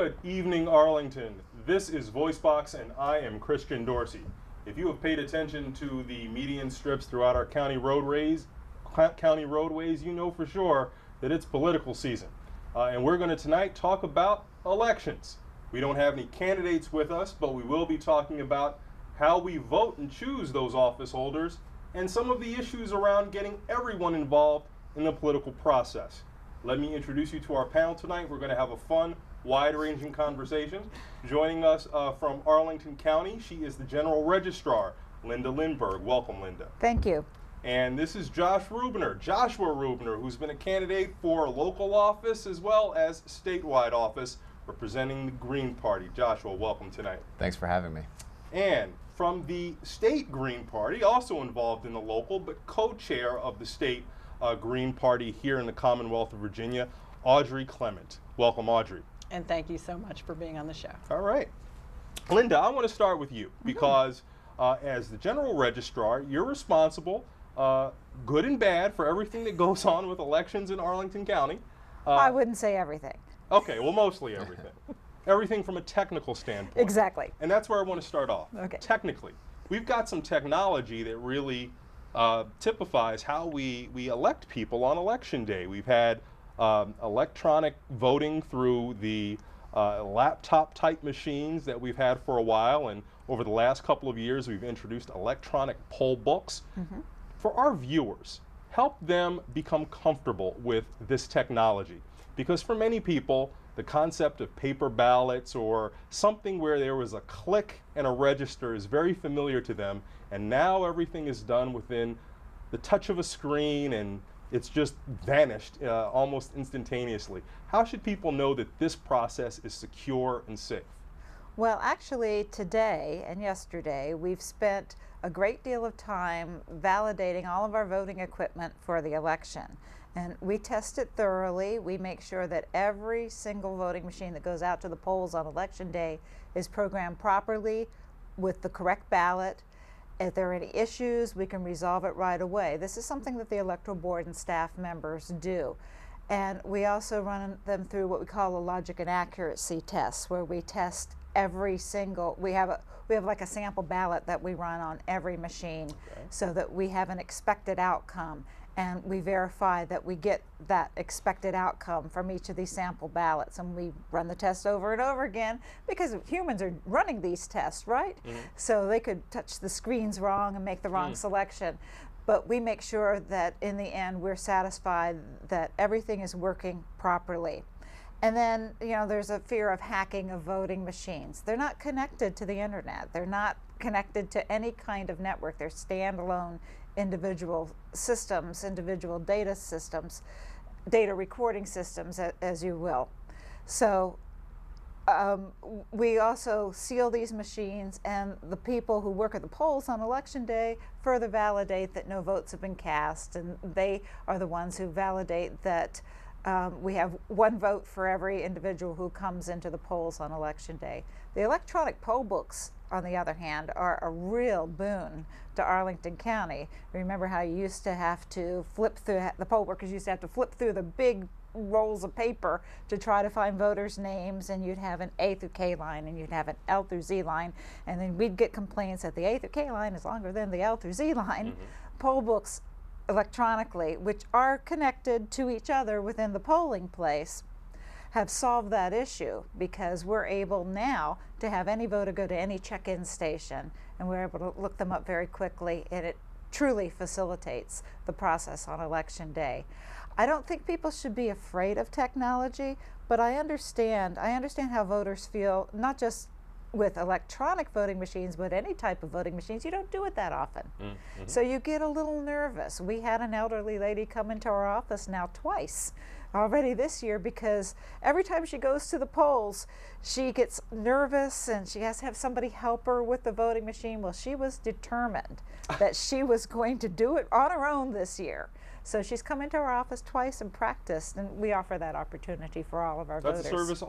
Good evening, Arlington. This is VoiceBox, and I am Christian Dorsey. If you have paid attention to the median strips throughout our county roadways, you know for sure that it's political season. And we're going to tonight talk about elections. We don't have any candidates with us, but we will be talking about how we vote and choose those office holders and some of the issues around getting everyone involved in the political process. Let me introduce you to our panel tonight. We're going to have a fun, wide-ranging conversation. Joining us from Arlington County, she is the General Registrar, Linda Lindberg. Welcome, Linda. Thank you. And this is Joshua Rubner, who's been a candidate for local office as well as statewide office, representing the Green Party. Joshua, welcome tonight. Thanks for having me. And from the state Green Party, also involved in the local, but co-chair of the state Green Party here in the Commonwealth of Virginia, Audrey Clement. Welcome, Audrey. And thank you so much for being on the show. All right. Linda, I want to start with you because as the General Registrar, you're responsible, good and bad, for everything that goes on with elections in Arlington County. I wouldn't say everything. Okay, well, mostly everything. Everything from a technical standpoint. Exactly. And that's where I want to start off. Okay. Technically, we've got some technology that really typifies how we elect people on election day. We've had electronic voting through the laptop type machines that we've had for a while, and over the last couple of years we've introduced electronic poll books. For our viewers, help them become comfortable with this technology, because for many people the concept of paper ballots or something where there was a click and a register is very familiar to them, and now everything is done within the touch of a screen and it's just vanished almost instantaneously. How should people know that this process is secure and safe? Well, actually today and yesterday we've spent a great deal of time validating all of our voting equipment for the election. And we test it thoroughly. We make sure that every single voting machine that goes out to the polls on election day is programmed properly with the correct ballot. If there are any issues, we can resolve it right away. This is something that the Electoral Board and staff members do. And we also run them through what we call a logic and accuracy test, where we test every single, we have like a sample ballot that we run on every machine, so that we have an expected outcome. And we verify that we get that expected outcome from each of these sample ballots. And we run the test over and over again, because humans are running these tests, right? So they could touch the screens wrong and make the wrong selection. But we make sure that in the end we're satisfied that everything is working properly. And then, you know, there's a fear of hacking of voting machines. They're not connected to the internet. They're not connected to any kind of network. They're standalone individual systems, individual data systems, data recording systems, as you will. So we also seal these machines, and the people who work at the polls on election day further validate that no votes have been cast, and they are the ones who validate that we have one vote for every individual who comes into the polls on election day. The electronic poll books, on the other hand, are a real boon to Arlington County. Remember how you used to have to flip through, the poll workers used to have to flip through the big rolls of paper to try to find voters' names, and you'd have an A through K line and you'd have an L through Z line, and then we'd get complaints that the A through K line is longer than the L through Z line. Poll books electronically, which are connected to each other within the polling place, have solved that issue, because we're able now to have any voter go to any check-in station, and we're able to look them up very quickly, and it truly facilitates the process on election day. I don't think people should be afraid of technology, but I understand how voters feel, not just with electronic voting machines, but any type of voting machines. You don't do it that often. So you get a little nervous. We had an elderly lady come into our office now twice already this year, because every time she goes to the polls, she gets nervous and she has to have somebody help her with the voting machine. Well, she was determined that she was going to do it on her own this year. So she's come into our office twice and practiced, and we offer that opportunity for all of our voters. That's a service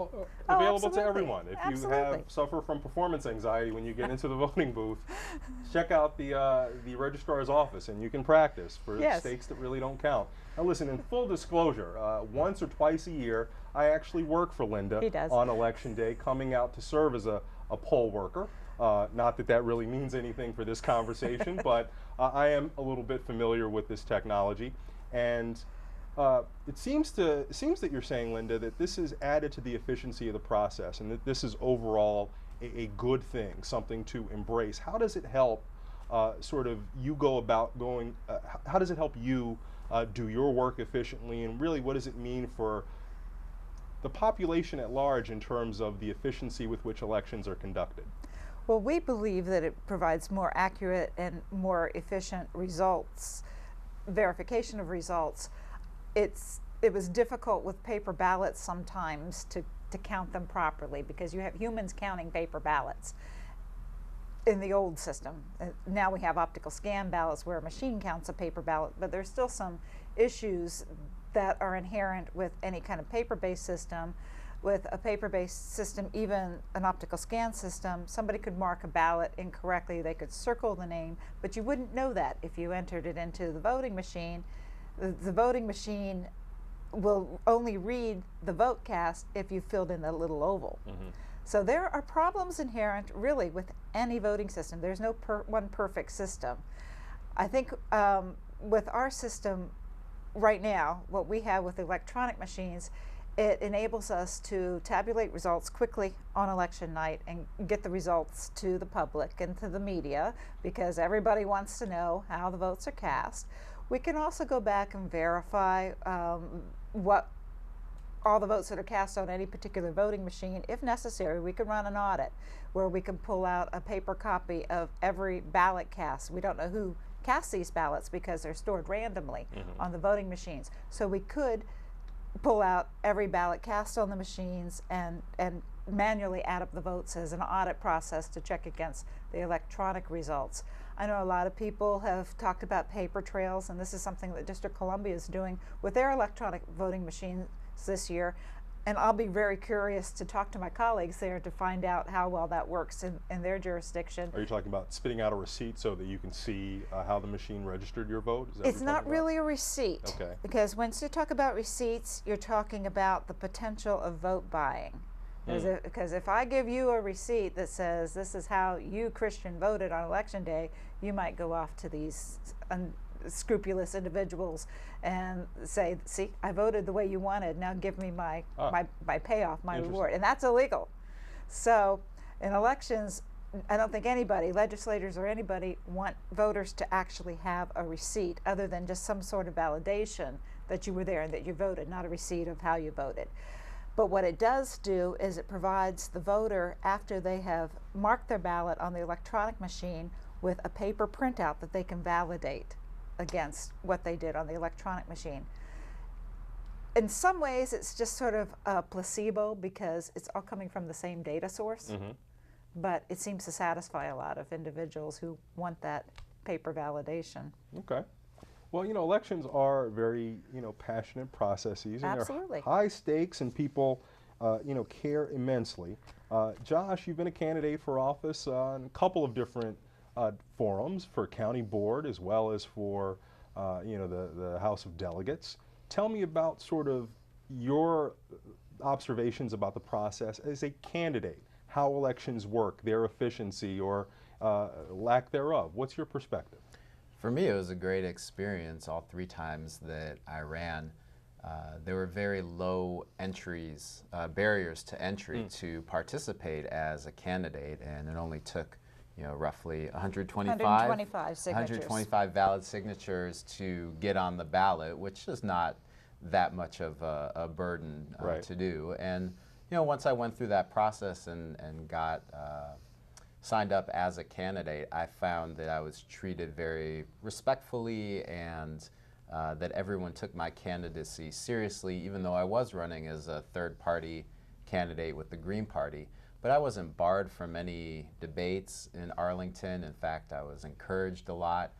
available to everyone. If you suffer from performance anxiety when you get into the voting booth, check out the registrar's office, and you can practice for states that really don't count. Now listen, in full disclosure, once or twice a year, I actually work for Linda He does. on election day, coming out to serve as a poll worker. Not that that really means anything for this conversation, but I am a little bit familiar with this technology. And it seems that you're saying, Linda, that this has added to the efficiency of the process and that this is overall a good thing, something to embrace. How does it help sort of you go about going, how does it help you do your work efficiently, and really what does it mean for the population at large in terms of the efficiency with which elections are conducted? Well, we believe that it provides more accurate and more efficient results, verification of results. It was difficult with paper ballots sometimes to count them properly because you have humans counting paper ballots in the old system. Now we have optical scan ballots where a machine counts a paper ballot, but there's still some issues that are inherent with any kind of paper-based system. With a paper-based system, even an optical scan system, somebody could mark a ballot incorrectly. They could circle the name, but you wouldn't know that if you entered it into the voting machine. The voting machine will only read the vote cast if you filled in the little oval. Mm-hmm. So there are problems inherent really with any voting system. There's no one perfect system. I think with our system right now, what we have with electronic machines, it enables us to tabulate results quickly on election night and get the results to the public and to the media because everybody wants to know how the votes are cast. We can also go back and verify what all the votes that are cast on any particular voting machine. If necessary, we can run an audit where we can pull out a paper copy of every ballot cast. We don't know who cast these ballots because they're stored randomly on the voting machines. So we could pull out every ballot cast on the machines and manually add up the votes as an audit process to check against the electronic results. I know a lot of people have talked about paper trails, and this is something that District of Columbia is doing with their electronic voting machines this year. And I'll be very curious to talk to my colleagues there to find out how well that works in their jurisdiction. Are you talking about spitting out a receipt so that you can see how the machine registered your vote? Is that it's not really a receipt. Okay. Because once you talk about receipts, you're talking about the potential of vote buying. Because if I give you a receipt that says this is how you, Christian, voted on election day, you might go off to these unscrupulous individuals and say, see, I voted the way you wanted, now give me my payoff, my reward. And that's illegal. So in elections, I don't think anybody, legislators or anybody, want voters to actually have a receipt other than just some sort of validation that you were there and that you voted, not a receipt of how you voted. But what it does do is it provides the voter, after they have marked their ballot on the electronic machine, with a paper printout that they can validate against what they did on the electronic machine. In some ways, it's just sort of a placebo because it's all coming from the same data source, but it seems to satisfy a lot of individuals who want that paper validation. Okay. Well, you know, elections are very, passionate processes, and Absolutely. they're high stakes, and people, care immensely. Josh, you've been a candidate for office on a couple of different forums, for county board as well as for, the House of Delegates. Tell me about sort of your observations about the process as a candidate, how elections work, their efficiency or lack thereof. What's your perspective? For me, it was a great experience all 3 times that I ran. There were very low barriers to entry to participate as a candidate, and it only took roughly 125 valid signatures to get on the ballot, which is not that much of a burden to do. And once I went through that process and got signed up as a candidate, I found that I was treated very respectfully, and that everyone took my candidacy seriously, even though I was running as a third-party candidate with the Green Party. But I wasn't barred from any debates in Arlington. In fact, I was encouraged a lot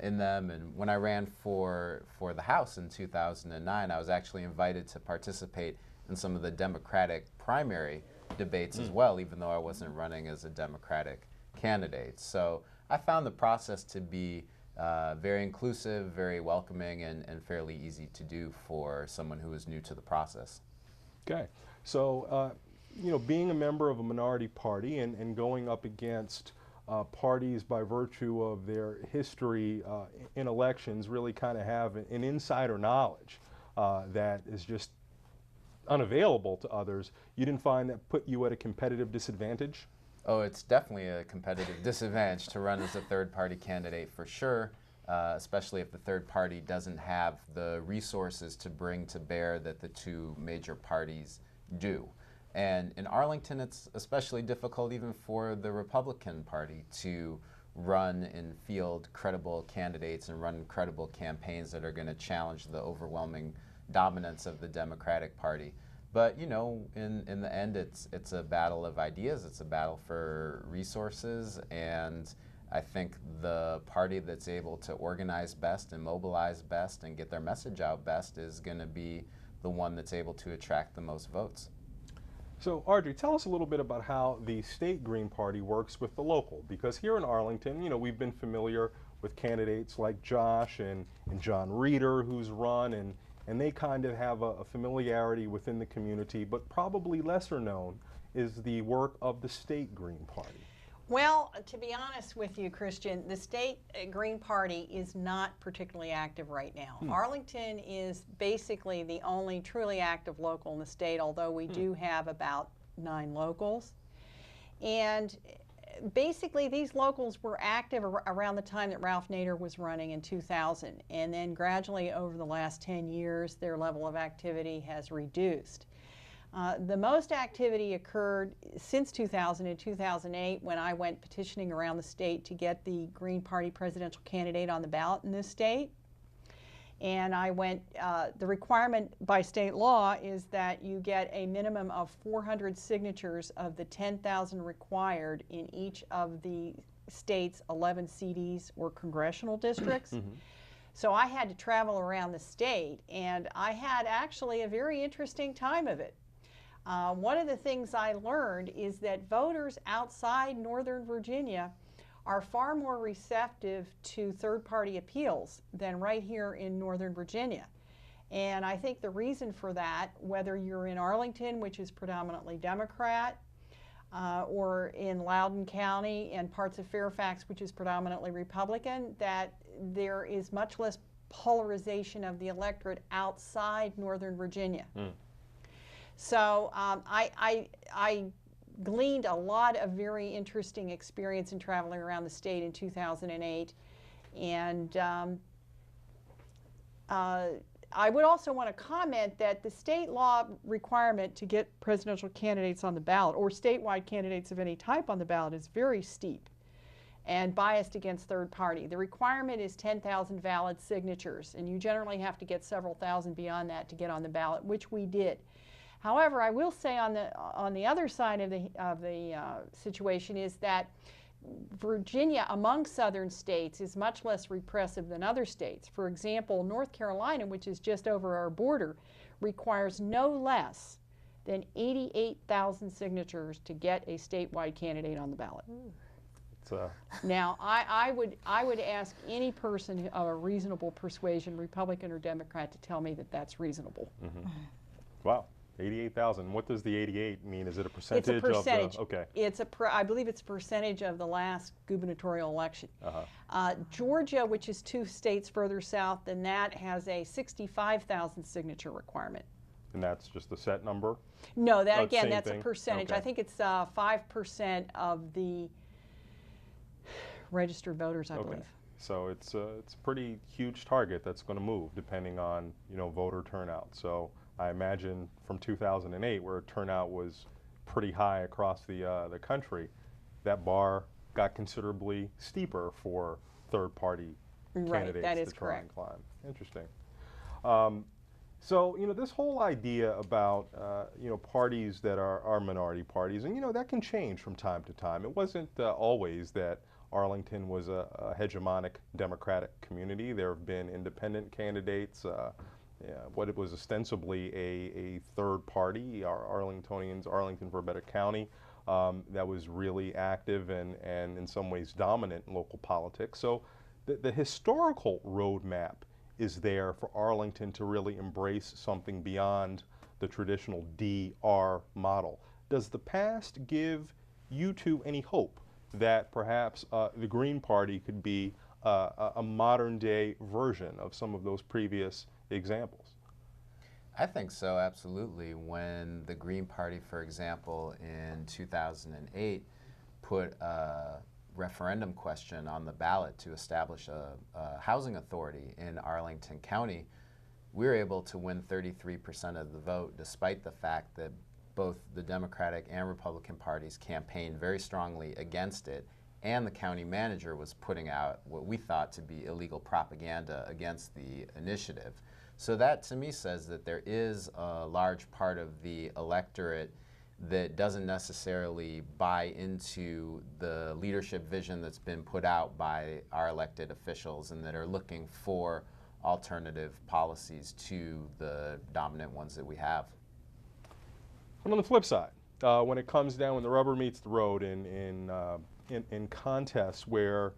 in them. And when I ran for the House in 2009, I was actually invited to participate in some of the Democratic primary debates as well, even though I wasn't running as a Democratic candidate. So I found the process to be very inclusive, very welcoming, and fairly easy to do for someone who is new to the process. Okay, so you know, being a member of a minority party and going up against parties by virtue of their history in elections really kind of have an insider knowledge that is just unavailable to others. You didn't find that put you at a competitive disadvantage? Oh, it's definitely a competitive disadvantage to run as a third-party candidate for sure, especially if the third party doesn't have the resources to bring to bear that the two major parties do. And in Arlington, it's especially difficult even for the Republican Party to run and field credible candidates and run credible campaigns that are going to challenge the overwhelming dominance of the Democratic Party. But you know, in the end, it's a battle of ideas. It's a battle for resources, and I think the party that's able to organize best and mobilize best and get their message out best is going to be the one that's able to attract the most votes. So Audrey, tell us a little bit about how the state Green Party works with the local, because here in Arlington, you know, we've been familiar with candidates like Josh and John Reeder, who's run, and they kind of have a familiarity within the community, but probably lesser known is the work of the state Green Party. Well, to be honest with you, Christian, the state Green Party is not particularly active right now. Arlington is basically the only truly active local in the state, although we do have about 9 locals. And basically these locals were active around the time that Ralph Nader was running in 2000. And then gradually over the last 10 years, their level of activity has reduced. The most activity occurred since 2000 and 2008 when I went petitioning around the state to get the Green Party presidential candidate on the ballot in this state. And I went, the requirement by state law is that you get a minimum of 400 signatures of the 10,000 required in each of the state's 11 CDs or congressional districts. So I had to travel around the state, and I had actually a very interesting time of it. One of the things I learned is that voters outside Northern Virginia are far more receptive to third-party appeals than right here in Northern Virginia. And I think the reason for that, whether you're in Arlington, which is predominantly Democrat, or in Loudoun County and parts of Fairfax, which is predominantly Republican, that there is much less polarization of the electorate outside Northern Virginia. So I gleaned a lot of very interesting experience in traveling around the state in 2008. And I would also want to comment that the state law requirement to get presidential candidates on the ballot, or statewide candidates of any type on the ballot, is very steep and biased against third party. The requirement is 10,000 valid signatures, and you generally have to get several thousand beyond that to get on the ballot, which we did. However, I will say on the other side of the situation is that Virginia, among southern states, is much less repressive than other states. For example, North Carolina, which is just over our border, requires no less than 88,000 signatures to get a statewide candidate on the ballot. Now, I would ask any person of a reasonable persuasion, Republican or Democrat, to tell me that that's reasonable. Wow. 88,000. What does the 88 mean? Is it a percentage? It's a percentage. Of the, okay. It's I believe it's a percentage of the last gubernatorial election. Georgia, which is 2 states further south than that, has a 65,000 signature requirement. And that's just a set number? No, that again, that's a percentage. Okay. I think it's 5% of the registered voters, I believe. So it's a pretty huge target that's going to move depending on, you know, voter turnout. So I imagine from 2008, where turnout was pretty high across the country, that bar got considerably steeper for third-party candidates that is to try correct. and climb. Interesting. So, you know, this whole idea about, you know, parties that are minority parties, and, you know, that can change from time to time. It wasn't always that Arlington was a hegemonic Democratic community. There have been independent candidates, what it was ostensibly a third party, Arlingtonians, Arlington for a Better County, that was really active and in some ways dominant in local politics. So the historical roadmap is there for Arlington to really embrace something beyond the traditional DR model. Does the past give you two any hope that perhaps the Green Party could be a modern day version of some of those previous examples? I think so, absolutely. When the Green Party, for example, in 2008 put a referendum question on the ballot to establish a housing authority in Arlington County, we were able to win 33% of the vote, despite the fact that both the Democratic and Republican parties campaigned very strongly against it, and the county manager was putting out what we thought to be illegal propaganda against the initiative. So that, to me, says that there is a large part of the electorate that doesn't necessarily buy into the leadership vision that's been put out by our elected officials, and that are looking for alternative policies to the dominant ones that we have. And on the flip side, when it comes down, when the rubber meets the road in contests where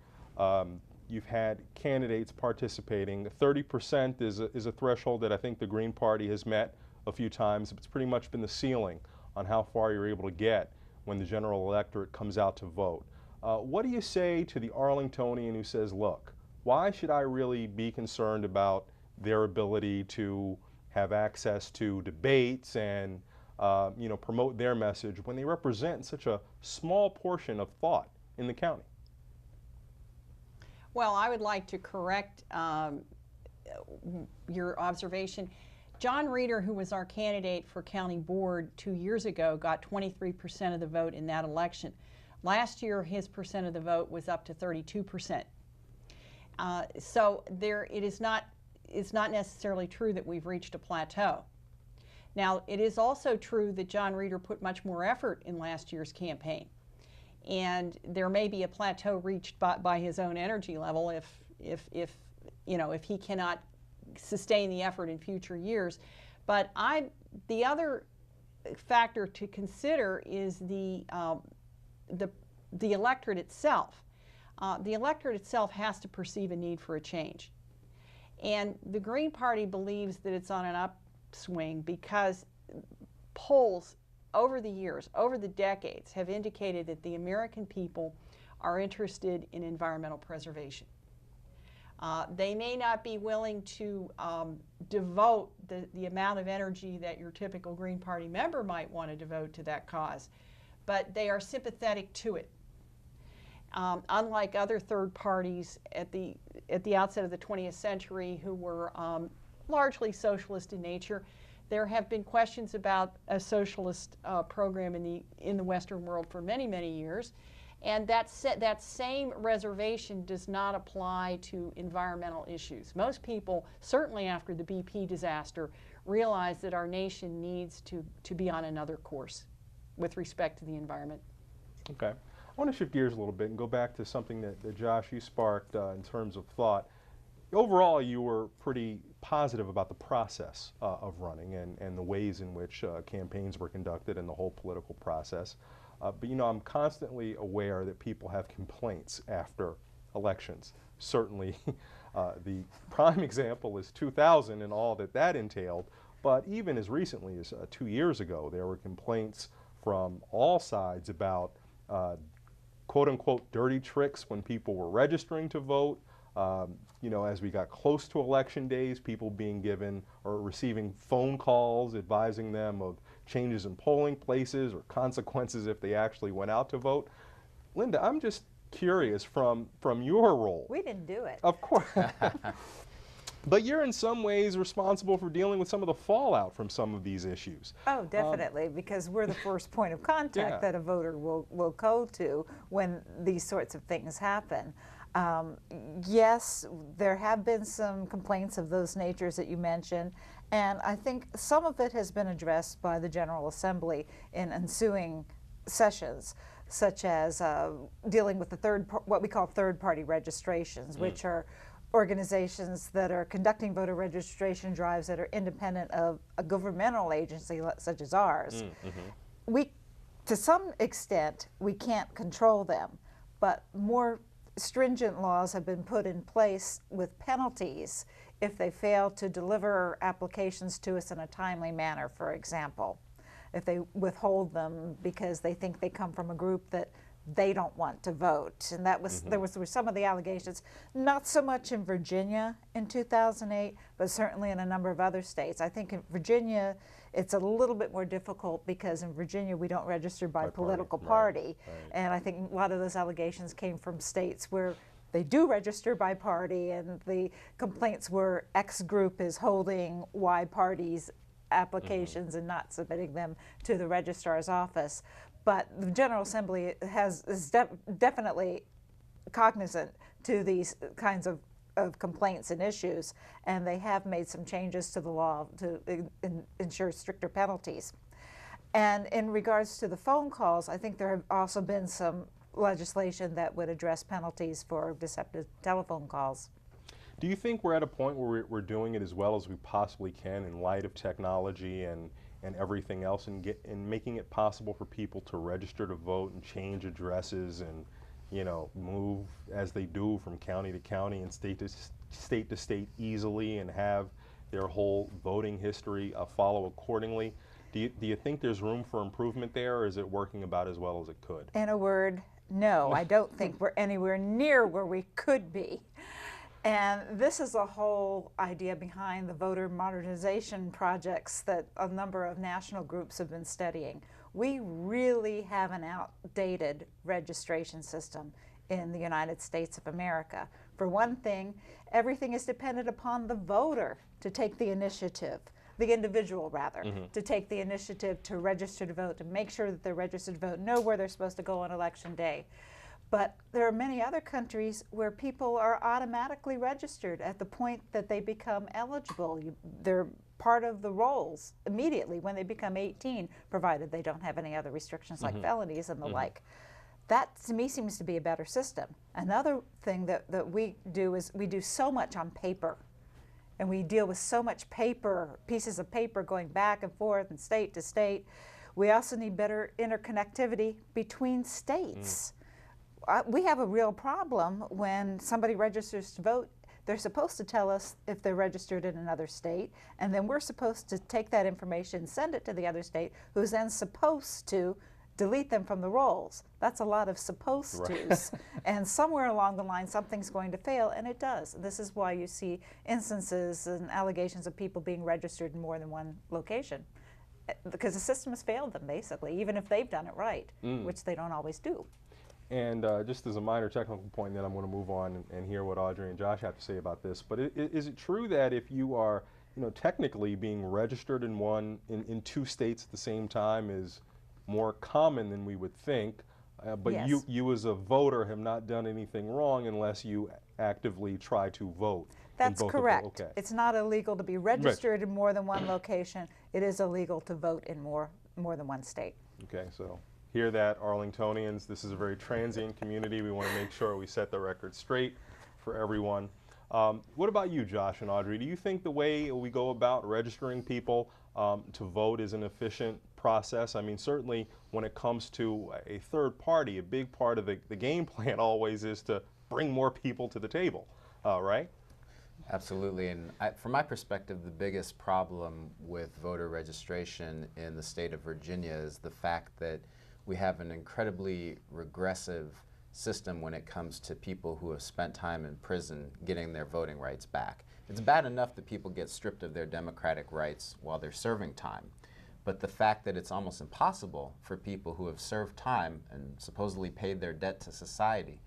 you've had candidates participating, 30% is a threshold that I think the Green Party has met a few times. It's pretty much been the ceiling on how far you're able to get when the general electorate comes out to vote. What do you say to the Arlingtonian who says, look, why should I really be concerned about their ability to have access to debates and promote their message when they represent such a small portion of thought in the county? Well, I would like to correct your observation. John Reeder, who was our candidate for county board 2 years ago, got 23% of the vote in that election. Last year, his percent of the vote was up to 32%. So it's not necessarily true that we've reached a plateau. Now, it is also true that John Reeder put much more effort in last year's campaign, and there may be a plateau reached by his own energy level if he cannot sustain the effort in future years. But the other factor to consider is the electorate itself. The electorate itself has to perceive a need for a change, and the Green Party believes that it's on an upswing because polls over the years, over the decades, have indicated that the American people are interested in environmental preservation. They may not be willing to devote the amount of energy that your typical Green Party member might want to devote to that cause, but they are sympathetic to it. Unlike other third parties at the outset of the 20th century who were largely socialist in nature, there have been questions about a socialist program in the Western world for many, many years. And that same reservation does not apply to environmental issues. Most people, certainly after the BP disaster, realize that our nation needs to be on another course with respect to the environment. Okay. I want to shift gears a little bit and go back to something that Josh, you sparked in terms of thought. Overall, you were pretty positive about the process of running and the ways in which campaigns were conducted and the whole political process. But I'm constantly aware that people have complaints after elections. Certainly, the prime example is 2000 and all that entailed. But even as recently as 2 years ago, there were complaints from all sides about quote-unquote dirty tricks when people were registering to vote. As we got close to election days, people being given or receiving phone calls advising them of changes in polling places or consequences if they actually went out to vote. Linda, I'm just curious from your role. We didn't do it. Of course. But you're in some ways responsible for dealing with some of the fallout from some of these issues. Oh, definitely, because we're the first point of contact that a voter will go to when these sorts of things happen. Yes, there have been some complaints of those natures that you mentioned, and I think some of it has been addressed by the General Assembly in ensuing sessions, such as dealing with what we call third-party registrations, which are organizations that are conducting voter registration drives that are independent of a governmental agency such as ours. To some extent, we can't control them, but more stringent laws have been put in place with penalties if they fail to deliver applications to us in a timely manner, for example. If they withhold them because they think they come from a group that they don't want to vote. And that was, there were some of the allegations, not so much in Virginia in 2008, but certainly in a number of other states. I think in Virginia, it's a little bit more difficult because in Virginia, we don't register by political party. Right. And I think a lot of those allegations came from states where they do register by party, and the complaints were X group is holding Y party's applications and not submitting them to the registrar's office. But the General Assembly is definitely cognizant to these kinds of complaints and issues, and they have made some changes to the law to ensure stricter penalties. And in regards to the phone calls, I think there have also been some legislation that would address penalties for deceptive telephone calls. Do you think we're at a point where we're doing it as well as we possibly can in light of technology and everything else, and making it possible for people to register to vote and change addresses and, you know, move as they do from county to county and state to state easily and have their whole voting history follow accordingly? Do you think there's room for improvement there, or is it working about as well as it could? In a word, no. I don't think we're anywhere near where we could be. And this is the whole idea behind the voter modernization projects that a number of national groups have been studying. We really have an outdated registration system in the United States of America. For one thing, everything is dependent upon the voter to take the initiative, the individual rather, to take the initiative to register to vote, to make sure that they're registered to vote, know where they're supposed to go on election day. But there are many other countries where people are automatically registered at the point that they become eligible. They're part of the rolls immediately when they become 18, provided they don't have any other restrictions like felonies and the like. That, to me, seems to be a better system. Another thing that we do is we do so much on paper. And we deal with so much paper, pieces of paper going back and forth and state to state. We also need better interconnectivity between states. We have a real problem when somebody registers to vote. They're supposed to tell us if they're registered in another state, and then we're supposed to take that information, send it to the other state, who's then supposed to delete them from the rolls. That's a lot of supposed tos. And somewhere along the line, something's going to fail, and it does. This is why you see instances and allegations of people being registered in more than one location, because the system has failed them, basically, even if they've done it right, which they don't always do. And just as a minor technical point, then I'm going to move on and hear what Audrey and Josh have to say about this. But is it true that if you are, you know, technically being registered in two states at the same time is more common than we would think, but Yes. you as a voter have not done anything wrong unless you actively try to vote? That's correct. Okay. It's not illegal to be registered in more than one location. It is illegal to vote in more than one state. Okay, so hear that, Arlingtonians. This is a very transient community. We want to make sure we set the record straight for everyone. What about you, Josh and Audrey? Do you think the way we go about registering people to vote is an efficient process? I mean, certainly when it comes to a third party, a big part of the game plan always is to bring more people to the table, right? Absolutely, and from my perspective, the biggest problem with voter registration in the state of Virginia is the fact that we have an incredibly regressive system when it comes to people who have spent time in prison getting their voting rights back. It's bad enough that people get stripped of their democratic rights while they're serving time, but the fact that it's almost impossible for people who have served time and supposedly paid their debt to society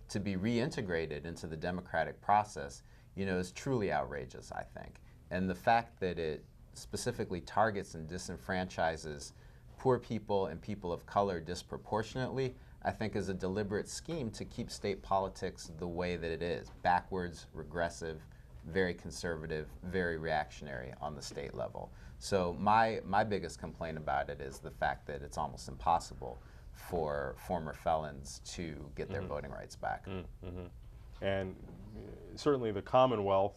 to be reintegrated into the democratic process, you know, is truly outrageous, I think. And the fact that it specifically targets and disenfranchises poor people and people of color disproportionately, I think is a deliberate scheme to keep state politics the way that it is, backwards, regressive, very conservative, very reactionary on the state level. So my biggest complaint about it is the fact that it's almost impossible for former felons to get their voting rights back. And certainly the Commonwealth,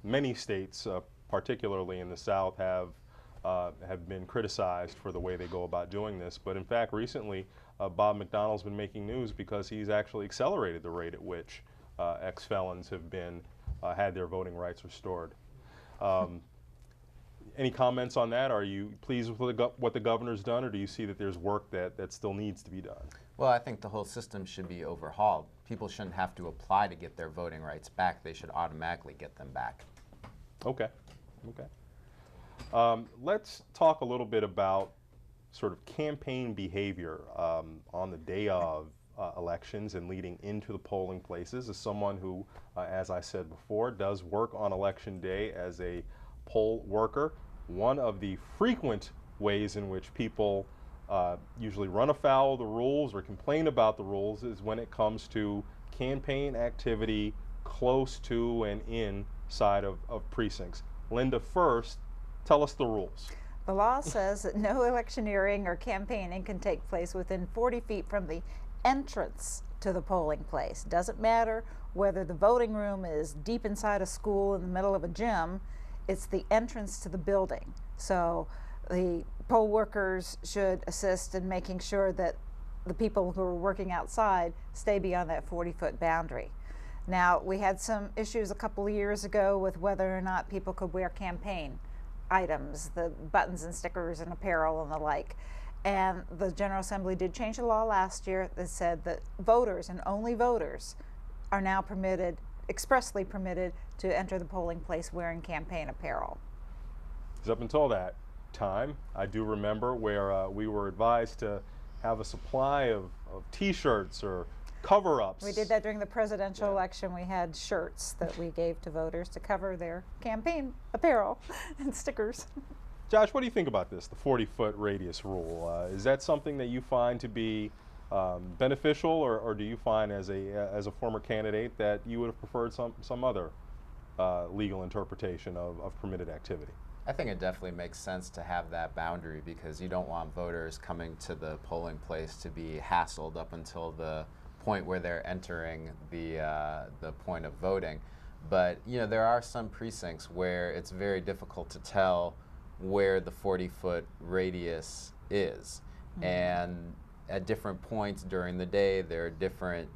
many states, particularly in the South, have been criticized for the way they go about doing this. But in fact, recently, Bob McDonnell's been making news because he's actually accelerated the rate at which ex-felons have been had their voting rights restored. Any comments on that? Are you pleased with what the governor's done, or do you see that there's work that still needs to be done? Well, I think the whole system should be overhauled. People shouldn't have to apply to get their voting rights back. They should automatically get them back. Okay. Okay. Let's talk a little bit about sort of campaign behavior on the day of elections and leading into the polling places. As someone who, as I said before, does work on election day as a poll worker, one of the frequent ways in which people usually run afoul of the rules or complain about the rules is when it comes to campaign activity close to and inside of precincts. Linda, first, tell us the rules. The law says that no electioneering or campaigning can take place within 40 feet from the entrance to the polling place. Doesn't matter whether the voting room is deep inside a school in the middle of a gym, it's the entrance to the building. So the poll workers should assist in making sure that the people who are working outside stay beyond that 40-foot boundary. Now, we had some issues a couple of years ago with whether or not people could wear campaign items, the buttons and stickers and apparel and the like. And the General Assembly did change the law last year that said that voters and only voters are now permitted, expressly permitted, to enter the polling place wearing campaign apparel. Because up until that time, I do remember where we were advised to have a supply of T-shirts or cover-ups. We did that during the presidential election. We had shirts that we gave to voters to cover their campaign apparel and stickers. Josh, what do you think about this, the 40-foot radius rule? Is that something that you find to be beneficial, or do you find as a former candidate that you would have preferred some other legal interpretation of permitted activity? I think it definitely makes sense to have that boundary because you don't want voters coming to the polling place to be hassled up until the point where they're entering the point of voting. But you know, there are some precincts where it's very difficult to tell where the 40-foot radius is. And at different points during the day, there are different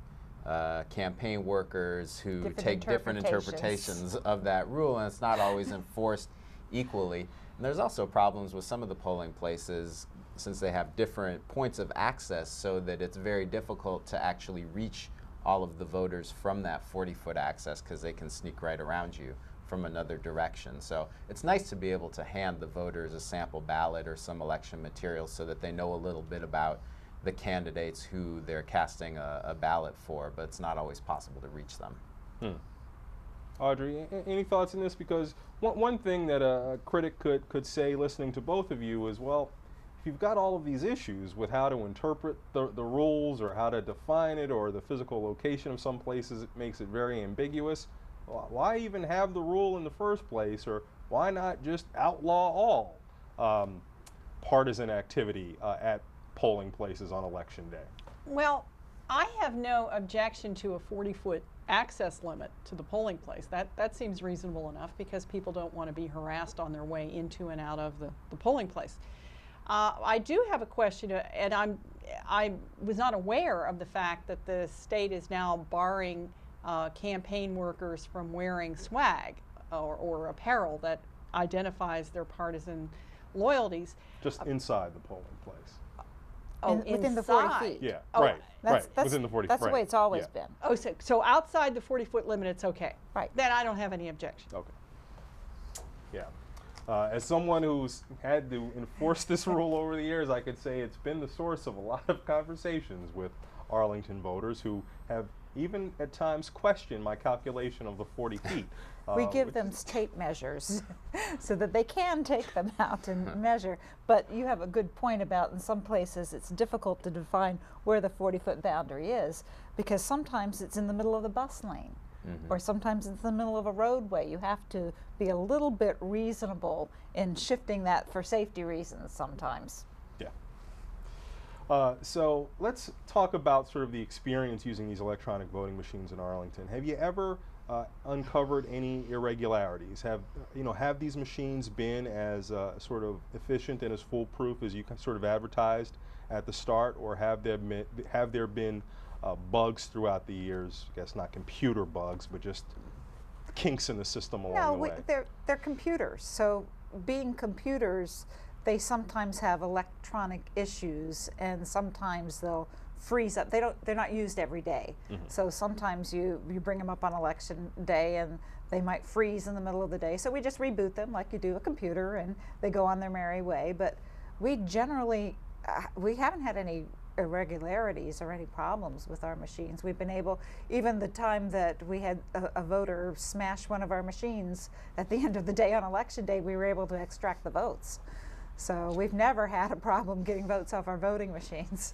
campaign workers who take different interpretations of that rule, and it's not always enforced equally. And there's also problems with some of the polling places since they have different points of access, so that it's very difficult to actually reach all of the voters from that 40-foot access because they can sneak right around you from another direction. So it's nice to be able to hand the voters a sample ballot or some election materials so that they know a little bit about the candidates who they're casting a ballot for, but it's not always possible to reach them. Audrey, any thoughts on this? Because one thing that a critic could say listening to both of you is, well, if you've got all of these issues with how to interpret the rules or how to define it, or the physical location of some places, it makes it very ambiguous. Why even have the rule in the first place, or why not just outlaw all partisan activity at polling places on election day? Well, I have no objection to a 40-foot access limit to the polling place. That seems reasonable enough because people don't want to be harassed on their way into and out of the polling place. I do have a question, and I was not aware of the fact that the state is now barring campaign workers from wearing swag or apparel that identifies their partisan loyalties. Just inside the polling place. Within the 40 feet. Yeah, Oh, right, within the 40 feet. That's the way it's always been. Oh, so outside the 40-foot limit, it's okay. Right. Then I don't have any objection. Okay. Yeah. As someone who's had to enforce this rule over the years, I could say it's been the source of a lot of conversations with Arlington voters who have even at times questioned my calculation of the 40 feet. We give them tape measures so that they can take them out and measure. But you have a good point about in some places it's difficult to define where the 40-foot boundary is because sometimes it's in the middle of the bus lane. Or sometimes it's in the middle of a roadway. You have to be a little bit reasonable in shifting that for safety reasons sometimes. Yeah. So let's talk about sort of the experience using these electronic voting machines in Arlington. Have you ever uncovered any irregularities? Have these machines been as sort of efficient and as foolproof as you sort of advertised at the start, or have there been bugs throughout the years? I guess not computer bugs, but just kinks in the system along the way. They're computers. So being computers, they sometimes have electronic issues, and sometimes they'll freeze up. They're not used every day. So sometimes you bring them up on election day and they might freeze in the middle of the day. So we just reboot them like you do a computer, and they go on their merry way. But we generally, we haven't had any irregularities or any problems with our machines. We've been able, even the time that we had a voter smash one of our machines at the end of the day on election day, we were able to extract the votes. So we've never had a problem getting votes off our voting machines.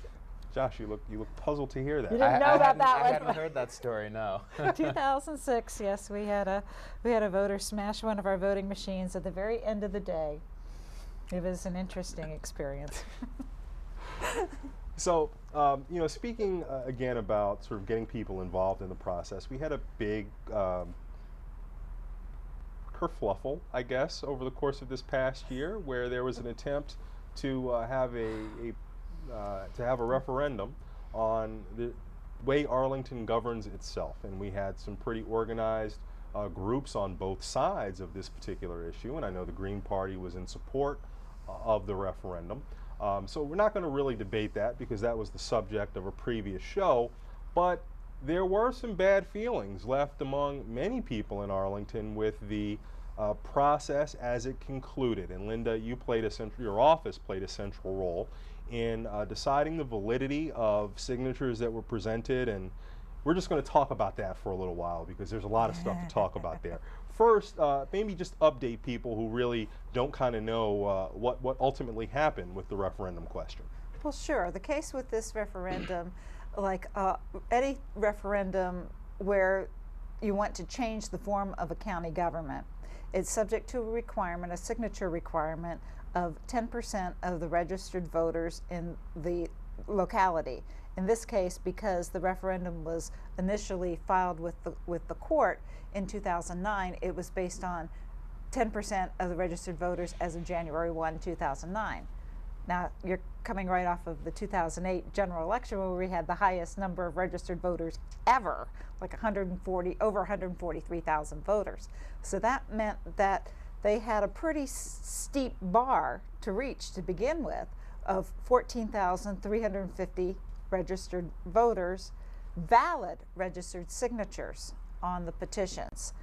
Josh, you look puzzled to hear that. You didn't know about that one. I hadn't heard that story, no. 2006, yes, we had a voter smash one of our voting machines at the very end of the day. It was an interesting experience. So, speaking again about sort of getting people involved in the process, we had a big kerfluffle, I guess, over the course of this past year, where there was an attempt to have a referendum on the way Arlington governs itself, and we had some pretty organized groups on both sides of this particular issue, and I know the Green Party was in support of the referendum. So we're not going to really debate that because that was the subject of a previous show, but there were some bad feelings left among many people in Arlington with the process as it concluded. And Linda, your office played a central role in deciding the validity of signatures that were presented, and we're just going to talk about that for a little while because there's a lot of stuff to talk about there. First, maybe just update people who really don't kind of know what ultimately happened with the referendum question. Well, sure. The case with this referendum, like any referendum where you want to change the form of a county government, it's subject to a signature requirement of 10% of the registered voters in the locality. In this case, because the referendum was initially filed with the court in 2009, it was based on 10% of the registered voters as of January 1, 2009. Now, you're coming right off of the 2008 general election where we had the highest number of registered voters ever, like over 143,000 voters. So that meant that they had a pretty steep bar to reach to begin with of 14,350 registered voters, valid registered signatures on the petitions.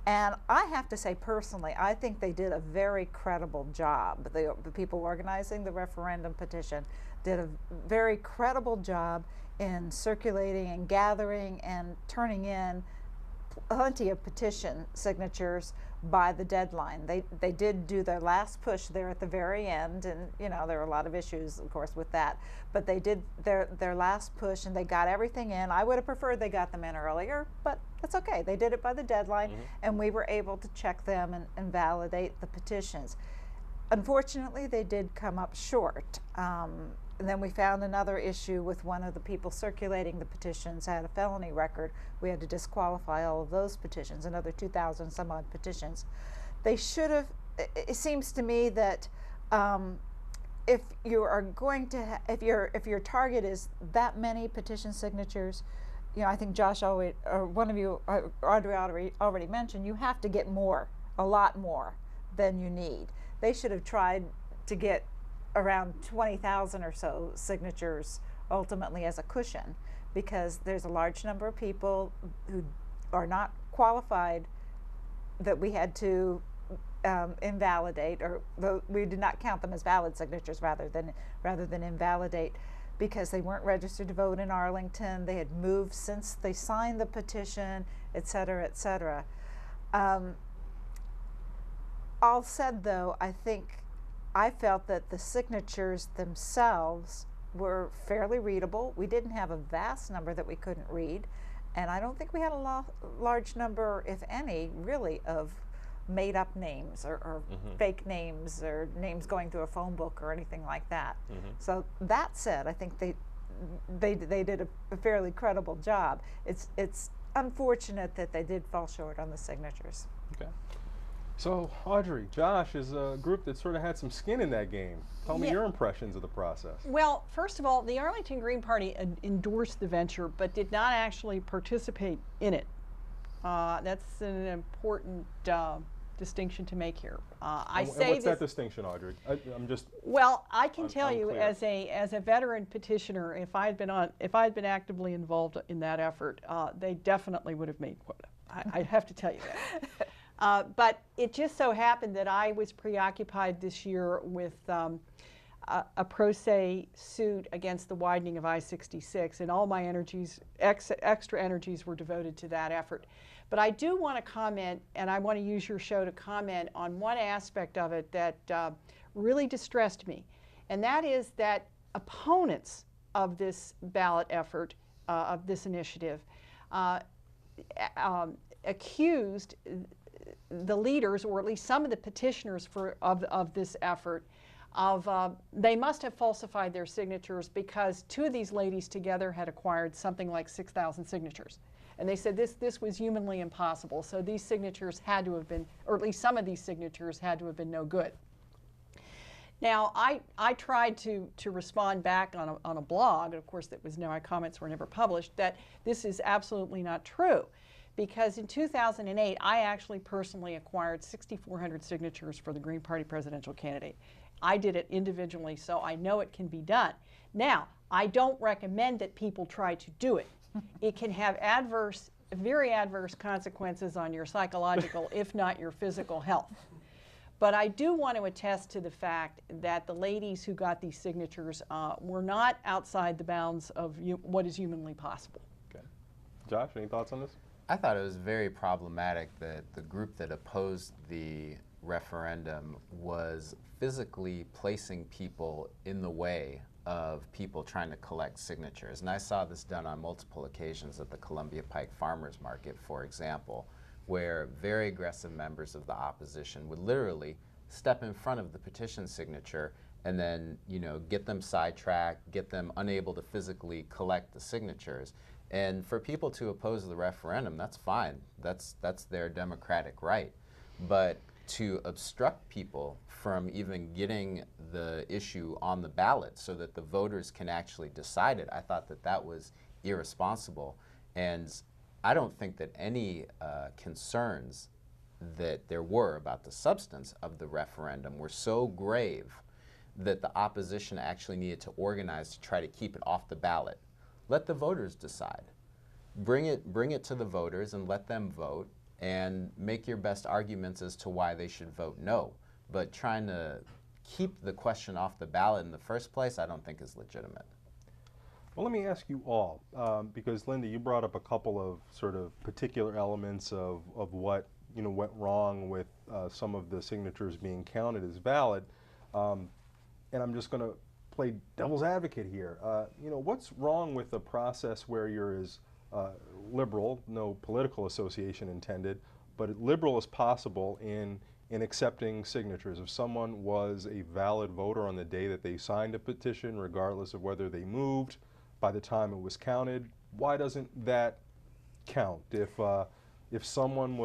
And I have to say personally, I think they did a very credible job. The people organizing the referendum petition did a very credible job in circulating and gathering and turning in plenty of petition signatures by the deadline. They did do their last push there at the very end, and there were a lot of issues, of course, with that. But they did their last push, and they got everything in. I would have preferred they got them in earlier, but that's okay. They did it by the deadline, and we were able to check them and validate the petitions. Unfortunately, they did come up short. And then we found another issue with one of the people circulating the petitions had a felony record. We had to disqualify all of those petitions, another 2,000 some odd petitions. They should have, it seems to me that if you are going to, if your target is that many petition signatures, I think Josh or one of you, Audrey already mentioned, you have to get a lot more than you need. They should have tried to get around 20,000 or so signatures ultimately as a cushion, because there's a large number of people who are not qualified that we had to invalidate, or we did not count them as valid signatures rather than invalidate, because they weren't registered to vote in Arlington. They had moved since they signed the petition, et cetera, et cetera. All said, though, I felt that the signatures themselves were fairly readable. We didn't have a vast number that we couldn't read, and I don't think we had a large number, if any, really, of made-up names or fake names or names going through a phone book or anything like that. So that said, I think they did a fairly credible job. It's unfortunate that they did fall short on the signatures. Okay. So, Audrey, Josh is a group that sort of had some skin in that game. Tell me your impressions of the process. Well, first of all, the Arlington Green Party endorsed the venture, but did not actually participate in it. That's an important distinction to make here. What's that distinction, Audrey? I'm just. Well, I can tell you, as a veteran petitioner, if I had been actively involved in that effort, they definitely would have made quota. I have to tell you that. But it just so happened that I was preoccupied this year with a pro se suit against the widening of I-66, and all my energies, extra energies, were devoted to that effort. But I do want to comment, and I want to use your show to comment on one aspect of it that really distressed me, and that is that opponents of this ballot effort, of this initiative, accused the leaders, or at least some of the petitioners of this effort, of they must have falsified their signatures because two of these ladies together had acquired something like 6,000 signatures. And they said this was humanly impossible, so these signatures had to have been, or at least some of these signatures had to have been no good. Now, I tried to respond back on a blog, and of course my comments were never published, that this is absolutely not true. Because in 2008, I actually personally acquired 6,400 signatures for the Green Party presidential candidate. I did it individually, so I know it can be done. Now, I don't recommend that people try to do it. It can have very adverse consequences on your psychological, if not your physical health. But I do want to attest to the fact that the ladies who got these signatures were not outside the bounds of what is humanly possible. Okay. Josh, any thoughts on this? I thought it was very problematic that the group that opposed the referendum was physically placing people in the way of people trying to collect signatures. And I saw this done on multiple occasions at the Columbia Pike Farmers Market, for example, where very aggressive members of the opposition would literally step in front of the petition signature and then, get them sidetracked, get them unable to physically collect the signatures. And for people to oppose the referendum, that's fine. That's their democratic right. But to obstruct people from even getting the issue on the ballot so that the voters can actually decide it, I thought that was irresponsible. And I don't think that any concerns that there were about the substance of the referendum were so grave that the opposition actually needed to organize to try to keep it off the ballot. Let the voters decide. Bring it to the voters and let them vote, and make your best arguments as to why they should vote no. But trying to keep the question off the ballot in the first place, I don't think is legitimate. Well, let me ask you all, because Linda, you brought up a couple of sort of particular elements of what went wrong with some of the signatures being counted as valid, and I'm just going to play devil's advocate here. What's wrong with a process where you're as liberal, no political association intended, but liberal as possible in accepting signatures? If someone was a valid voter on the day that they signed a petition, regardless of whether they moved by the time it was counted, why doesn't that count? If someone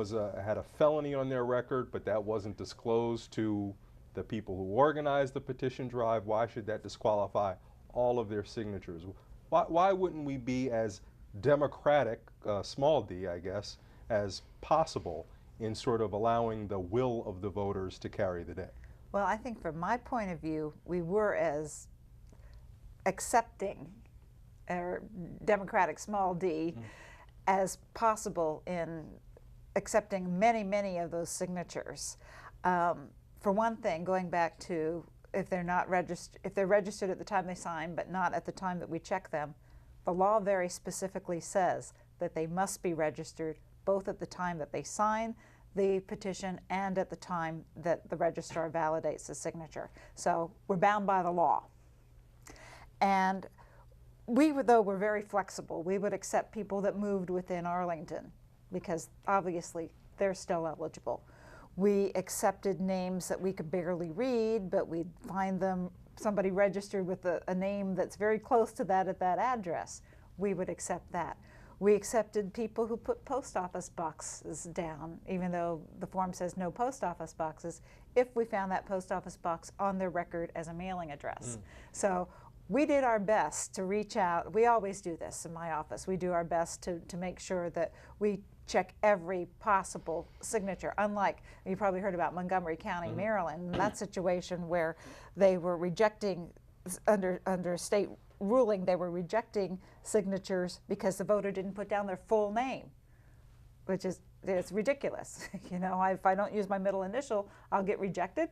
had a felony on their record, but that wasn't disclosed to the people who organized the petition drive, why should that disqualify all of their signatures? Why wouldn't we be as democratic, small d, I guess, as possible in sort of allowing the will of the voters to carry the day? Well, I think from my point of view, we were as accepting, or democratic, small d, as possible in accepting many, many of those signatures. For one thing, going back to if they're registered at the time they sign, but not at the time that we check them, the law very specifically says that they must be registered both at the time that they sign the petition and at the time that the registrar validates the signature. So we're bound by the law. And though we're very flexible, we would accept people that moved within Arlington because obviously they're still eligible. We accepted names that we could barely read, but we'd find them somebody registered with a name that's very close to that at that address. We would accept that. We accepted people who put post office boxes down, even though the form says no post office boxes, if we found that post office box on their record as a mailing address. So we did our best to reach out. We always do this in my office. We do our best to make sure that we check every possible signature. Unlike, you probably heard about Montgomery County, Maryland, that situation where they were rejecting, under state ruling, they were rejecting signatures because the voter didn't put down their full name, which is, it's ridiculous. You know, if I don't use my middle initial, I'll get rejected.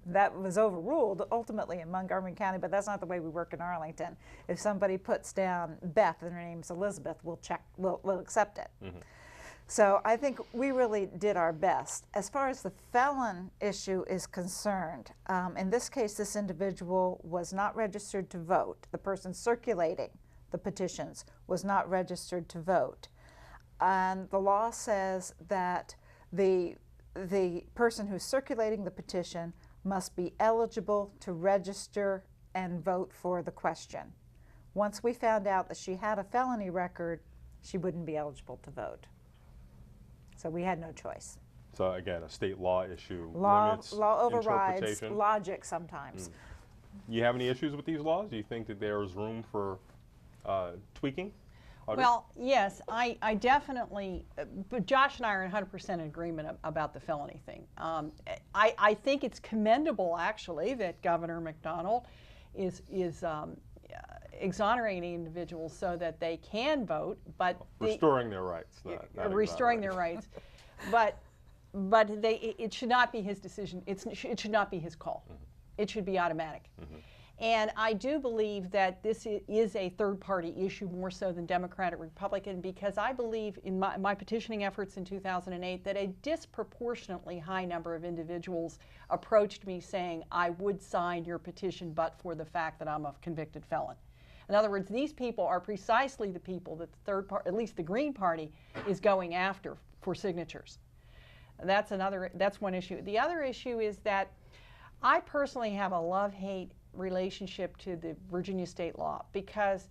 That was overruled ultimately in Montgomery County, but that's not the way we work in Arlington. If somebody puts down Beth and her name's Elizabeth, we'll accept it. So I think we really did our best. As far as the felon issue is concerned, in this case, this individual was not registered to vote. The person circulating the petitions was not registered to vote. And the law says that the person who's circulating the petition must be eligible to register and vote for the question. Once we found out that she had a felony record, she wouldn't be eligible to vote. So we had no choice. So again, a state law issue. Law overrides interpretation. Logic sometimes. You have any issues with these laws? Do you think that there's room for tweaking? Audrey? Well, yes, I definitely, but Josh and I are 100% in agreement about the felony thing. I think it's commendable, actually, that Governor McDonald is exonerating individuals so that they can vote, but restoring their rights. Not restoring their rights, but it should not be his decision. It should not be his call. It should be automatic. And I do believe that this is a third-party issue more so than Democrat or Republican, because I believe in my petitioning efforts in 2008 that a disproportionately high number of individuals approached me saying, I would sign your petition but for the fact that I'm a convicted felon. In other words, these people are precisely the people that the third party, at least the Green Party, is going after for signatures. That's one issue. The other issue is that I personally have a love-hate relationship to the Virginia state law, because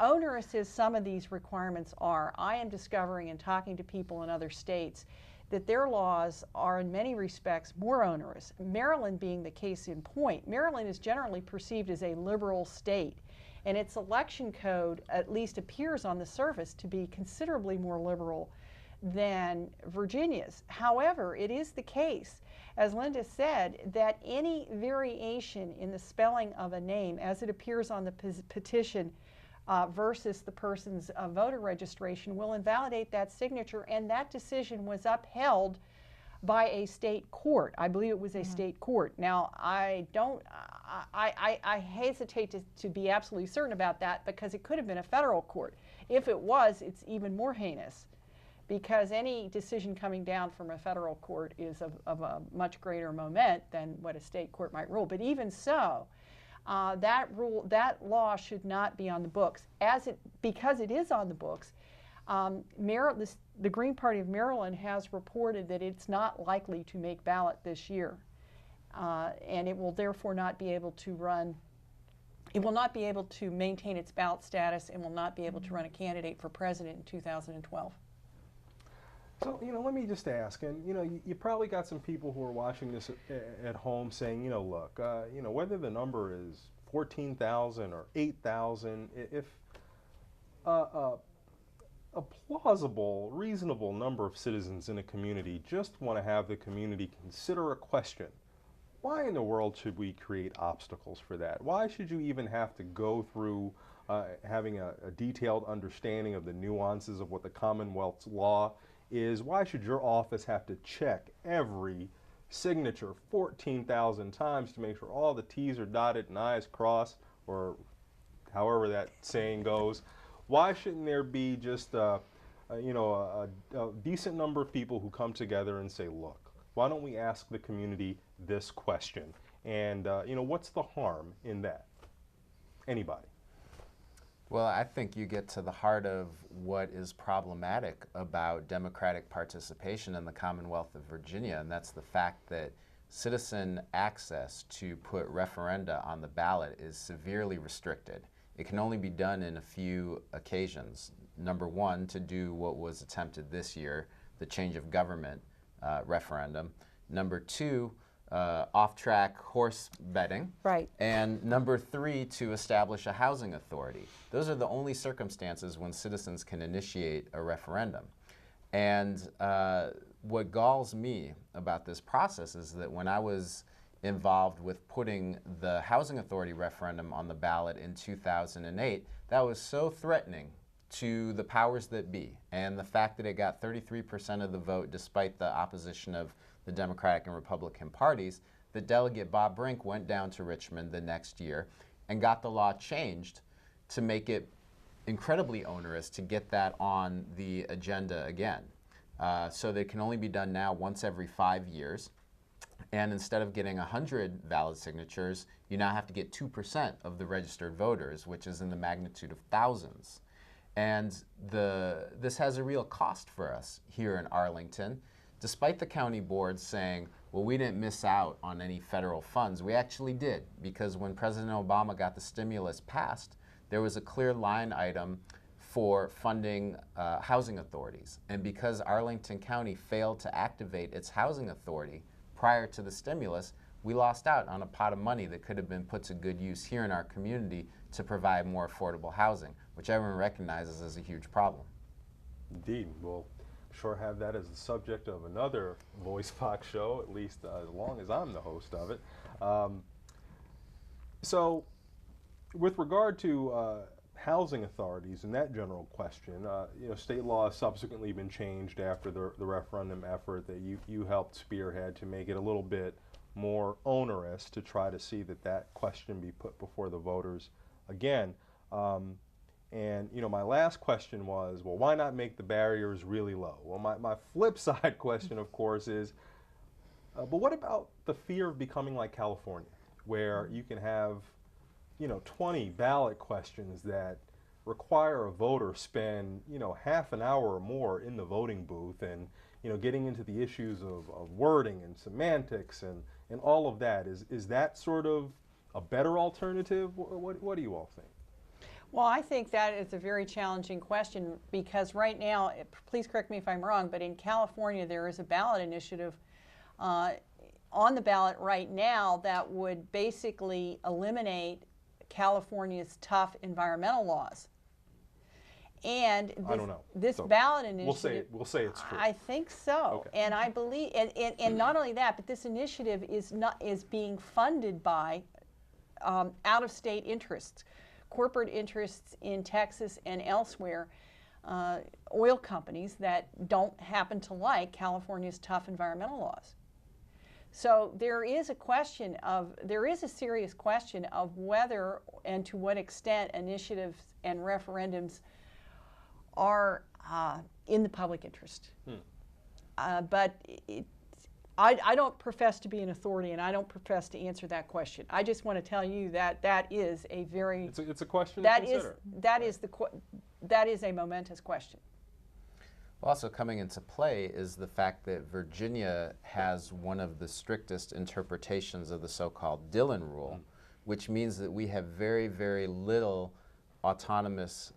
onerous as some of these requirements are, I am discovering and talking to people in other states that their laws are in many respects more onerous. Maryland being the case in point. Maryland is generally perceived as a liberal state, and its election code at least appears on the surface to be considerably more liberal than Virginia's. However, it is the case, as Linda said, that any variation in the spelling of a name as it appears on the petition versus the person's voter registration will invalidate that signature, and that decision was upheld by a state court. I believe it was a state court. Now, I hesitate to be absolutely certain about that, because it could have been a federal court. If it was, it's even more heinous, because any decision coming down from a federal court is of a much greater moment than what a state court might rule. But even so, that law should not be on the books. Because it is on the books, the Green Party of Maryland has reported that it's not likely to make ballot this year, and it will therefore not be able to run. It will not be able to maintain its ballot status, and will not be able to run a candidate for president in 2012. So, let me just ask, and, you probably got some people who are watching this at home saying, look, whether the number is 14,000 or 8,000, if a plausible, reasonable number of citizens in a community just want to have the community consider a question, why in the world should we create obstacles for that? Why should you even have to go through having a detailed understanding of the nuances of what the Commonwealth's law is? Why should your office have to check every signature 14,000 times to make sure all the T's are dotted and I's crossed, or however that saying goes? Why shouldn't there be just a decent number of people who come together and say, look, why don't we ask the community this question? And what's the harm in that? Anybody? Well, I think you get to the heart of what is problematic about democratic participation in the Commonwealth of Virginia, and that's the fact that citizen access to put referenda on the ballot is severely restricted. it can only be done in a few occasions. Number one, to do what was attempted this year, the change of government referendum. Number two, off-track horse betting. Right. And number three, to establish a housing authority. Those are the only circumstances when citizens can initiate a referendum. And what galls me about this process is that when I was involved with putting the housing authority referendum on the ballot in 2008, that was so threatening to the powers that be. And the fact that it got 33% of the vote despite the opposition of the Democratic and Republican parties, that Delegate Bob Brink went down to Richmond the next year and got the law changed to make it incredibly onerous to get that on the agenda again. So that it can only be done now once every 5 years. And instead of getting 100 valid signatures, you now have to get 2% of the registered voters, which is in the magnitude of thousands. And this has a real cost for us here in Arlington. Despite the county board saying, well, we didn't miss out on any federal funds, we actually did, because when President Obama got the stimulus passed, there was a clear line item for funding housing authorities. And because Arlington County failed to activate its housing authority prior to the stimulus, we lost out on a pot of money that could have been put to good use here in our community to provide more affordable housing, which everyone recognizes as a huge problem. Indeed. We'll sure have that as the subject of another Voice Box show, at least as long as I'm the host of it. So with regard to housing authorities and that general question, state law has subsequently been changed after the referendum effort that you helped spearhead to make it a little bit more onerous to try to see that question be put before the voters again. And my last question was, well, why not make the barriers really low? Well, my flip side question, of course, is, but what about the fear of becoming like California, where you can have 20 ballot questions that require a voter spend, half an hour or more in the voting booth and, getting into the issues of wording and semantics and all of that. Is that sort of a better alternative? What do you all think? Well, I think that is a very challenging question because right now, please correct me if I'm wrong, but in California there is a ballot initiative on the ballot right now that would basically eliminate California's tough environmental laws. And I don't know. This ballot initiative, we'll say it's true. I think so. Okay. And I believe, and not only that, but this initiative is being funded by out-of-state interests, corporate interests in Texas and elsewhere, oil companies that don't happen to like California's tough environmental laws. So there is a serious question of whether and to what extent initiatives and referendums are in the public interest. But I don't profess to be an authority, and I don't profess to answer that question. I just want to tell you that is a very it's a question to consider. That is a momentous question. Also coming into play is the fact that Virginia has one of the strictest interpretations of the so-called Dillon Rule, which means that we have very, very little autonomous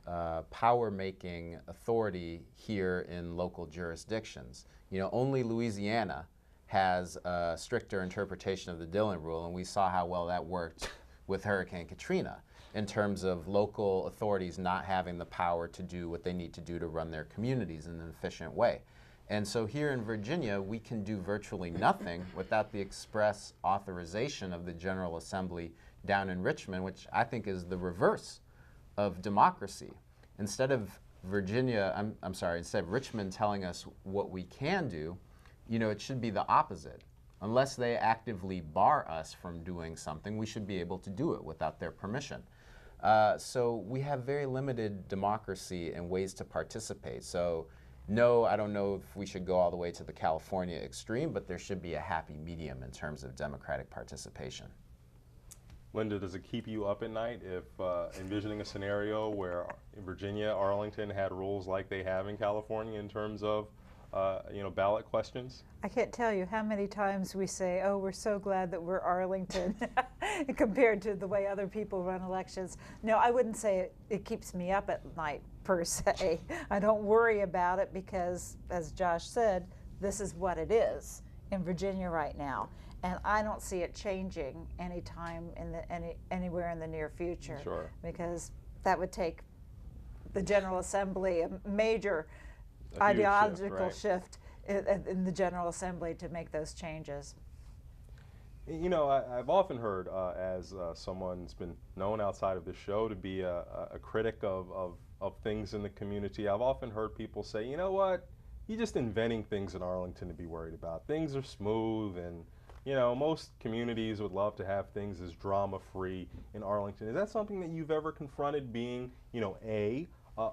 power-making authority here in local jurisdictions. Only Louisiana has a stricter interpretation of the Dillon Rule, and we saw how well that worked with Hurricane Katrina in terms of local authorities not having the power to do what they need to do to run their communities in an efficient way. And so here in Virginia, we can do virtually nothing without the express authorization of the General Assembly down in Richmond, which I think is the reverse of democracy. Instead of instead of Richmond telling us what we can do, it should be the opposite. Unless they actively bar us from doing something, we should be able to do it without their permission. So we have very limited democracy and ways to participate. So no, I don't know if we should go all the way to the California extreme, but there should be a happy medium in terms of democratic participation. Linda, does it keep you up at night if envisioning a scenario where in Virginia, Arlington had rules like they have in California in terms of ballot questions? I can't tell you how many times we say, oh, we're so glad that we're Arlington. compared to the way other people run elections. No, I wouldn't say it keeps me up at night per se. I don't worry about it because, as Josh said, this is what it is in Virginia right now. And I don't see it changing anytime anywhere in the near future. Sure. Because that would take the General Assembly, a major ideological shift in the General Assembly to make those changes. You know, I've often heard, as someone's been known outside of the show to be a critic of things in the community, I've often heard people say, you know what, you're just inventing things in Arlington to be worried about. Things are smooth, and you know, most communities would love to have things as drama-free in Arlington. Is that something that you've ever confronted, being, you know, a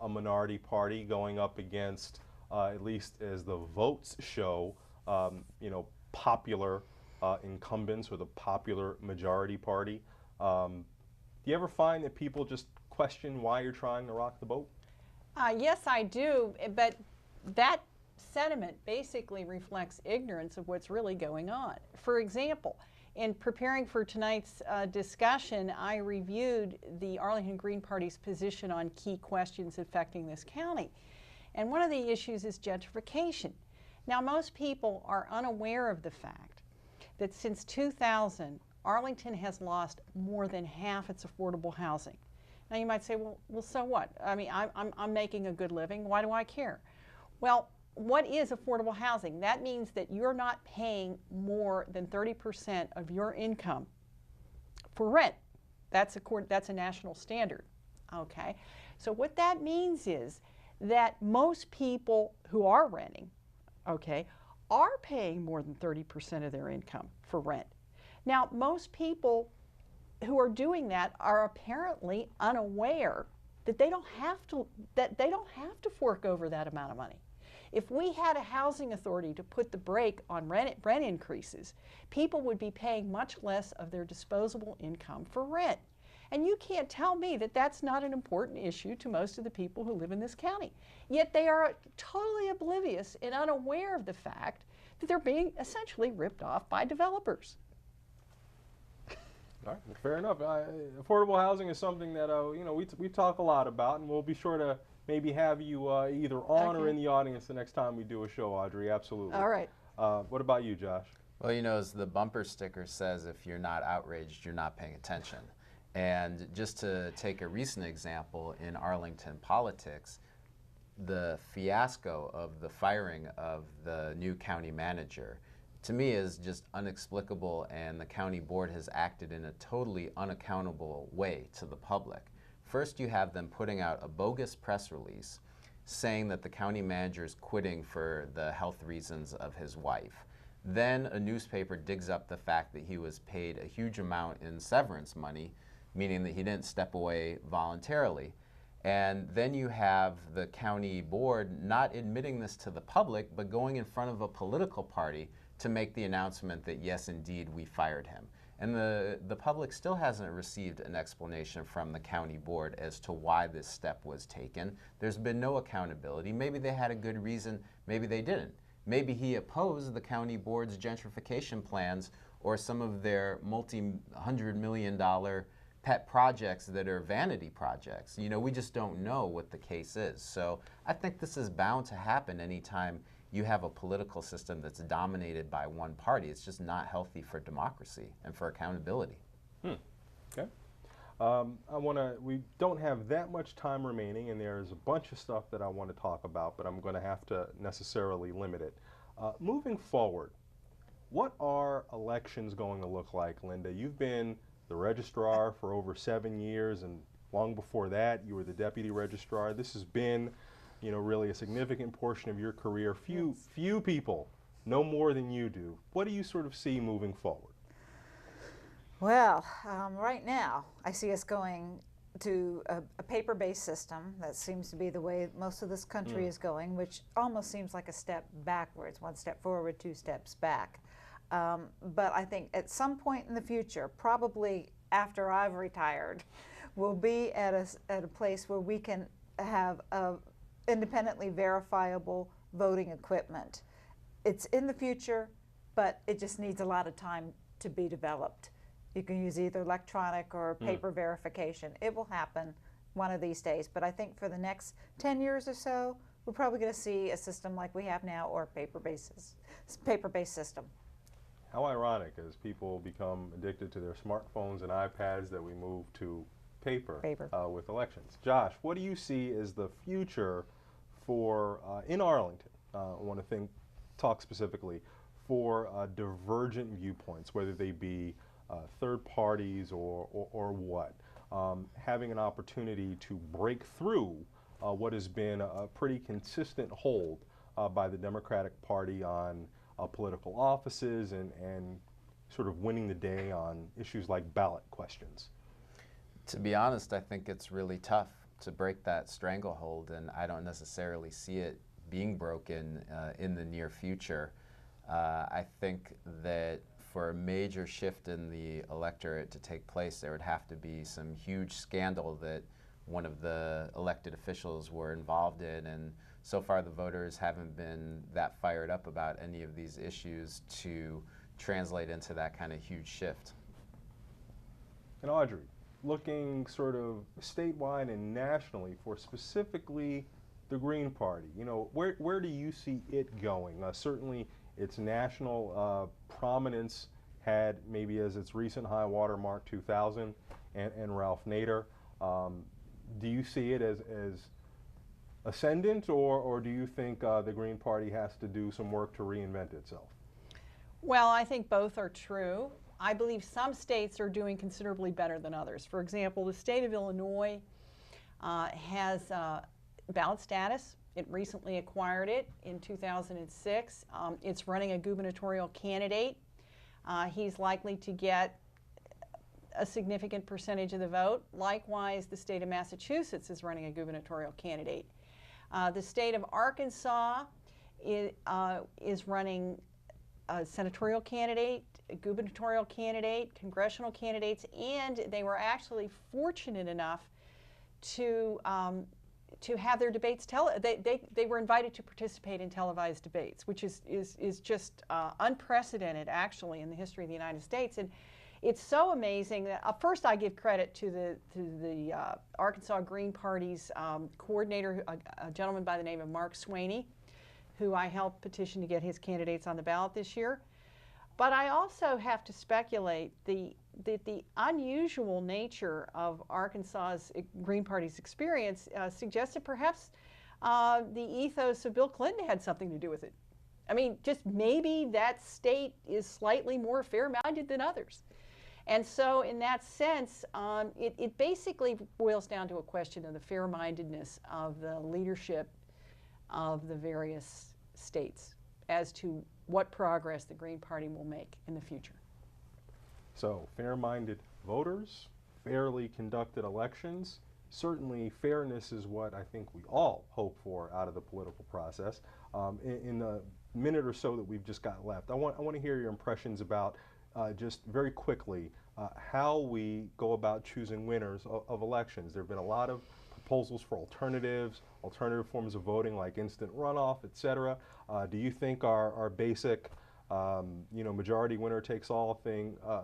minority party going up against, at least as the votes show, you know, popular incumbents or the popular majority party? Do you ever find that people just question why you're trying to rock the boat? Yes, I do, but that sentiment basically reflects ignorance of what's really going on. For example, in preparing for tonight's discussion, I reviewed the Arlington Green Party's position on key questions affecting this county. And one of the issues is gentrification. Now, most people are unaware of the fact that since 2000, Arlington has lost more than half its affordable housing. Now, you might say, well, so what? I mean, I'm making a good living. Why do I care? Well, what is affordable housing? That means that you're not paying more than 30% of your income for rent. That's a national standard. Okay, so what that means is that most people who are renting, okay, are paying more than 30% of their income for rent. Now, most people who are doing that are apparently unaware that they don't have to fork over that amount of money. If we had a housing authority to put the brake on rent increases, people would be paying much less of their disposable income for rent. And you can't tell me that that's not an important issue to most of the people who live in this county. Yet they are totally oblivious and unaware of the fact that they're being essentially ripped off by developers. All right, fair enough. Affordable housing is something that you know, we talk a lot about, and we'll be sure to maybe have you either on or in the audience the next time we do a show, Audrey. Absolutely. All right. What about you, Josh? Well, you know, as the bumper sticker says, if you're not outraged, you're not paying attention. And just to take a recent example in Arlington politics, the fiasco of the firing of the new county manager, to me, is just inexplicable, and the county board has acted in a totally unaccountable way to the public. First, you have them putting out a bogus press release saying that the county manager is quitting for the health reasons of his wife. Then a newspaper digs up the fact that he was paid a huge amount in severance money, meaning that he didn't step away voluntarily. And then you have the county board not admitting this to the public, but going in front of a political party to make the announcement that, yes, indeed, we fired him. And the public still hasn't received an explanation from the county board as to why this step was taken. There's been no accountability. Maybe they had a good reason, maybe they didn't. Maybe he opposed the county board's gentrification plans or some of their multi-hundred-million-dollar pet projects that are vanity projects. You know, we just don't know what the case is. So I think this is bound to happen anytime you have a political system that's dominated by one party. It's just not healthy for democracy and for accountability. Okay. We don't have that much time remaining, and there's a bunch of stuff that I want to talk about, but I'm going to have to necessarily limit it. Moving forward, what are elections going to look like, Linda? You've been the registrar for over 7 years, and long before that, you were the deputy registrar. This has been, you know, really a significant portion of your career. Few people know more than you do. What do you sort of see moving forward? Well, right now, I see us going to a paper-based system. That seems to be the way most of this country is going, which almost seems like a step backwards, one step forward, two steps back. But I think at some point in the future, probably after I've retired, we'll be at a place where we can have independently verifiable voting equipment. It's in the future, but it just needs a lot of time to be developed. You can use either electronic or paper verification. It will happen one of these days, but I think for the next 10 years or so, we're probably going to see a system like we have now or paper-based system. How ironic as people become addicted to their smartphones and iPads that we move to paper. With elections. Josh, what do you see as the future for, in Arlington, I want to talk specifically, for divergent viewpoints, whether they be third parties or what? Having an opportunity to break through what has been a pretty consistent hold by the Democratic Party on political offices and sort of winning the day on issues like ballot questions. To be honest, I think it's really tough to break that stranglehold, and I don't necessarily see it being broken in the near future. I think that for a major shift in the electorate to take place, there would have to be some huge scandal that one of the elected officials were involved in, and so far the voters haven't been that fired up about any of these issues to translate into that kind of huge shift. And Audrey, looking sort of statewide and nationally for specifically the Green Party, you know, where do you see it going? Certainly its national prominence had maybe as its recent high water mark 2000 and Ralph Nader. Do you see it as ascendant, or do you think the Green Party has to do some work to reinvent itself? Well, I think both are true. I believe some states are doing considerably better than others. For example, the state of Illinois has ballot status. It recently acquired it in 2006. It's running a gubernatorial candidate. He's likely to get a significant percentage of the vote. Likewise, the state of Massachusetts is running a gubernatorial candidate. The state of Arkansas is running a senatorial candidate, a gubernatorial candidate, congressional candidates, and they were actually fortunate enough to have their debates they were invited to participate in televised debates, which is just unprecedented actually in the history of the United States. And it's so amazing that first I give credit to the Arkansas Green Party's coordinator, a gentleman by the name of Mark Swaney, who I helped petition to get his candidates on the ballot this year. But I also have to speculate the unusual nature of Arkansas's Green Party's experience suggests that perhaps the ethos of Bill Clinton had something to do with it. I mean, just maybe that state is slightly more fair-minded than others. And so in that sense, it basically boils down to a question of the fair-mindedness of the leadership of the various states as to what progress the Green Party will make in the future. So fair-minded voters, fairly conducted elections. Certainly fairness is what I think we all hope for out of the political process. In the minute or so that we've just got left, I want to hear your impressions about just very quickly how we go about choosing winners of elections. There have been a lot of proposals for alternatives, alternative forms of voting like instant runoff, etc. Do you think our basic majority winner takes all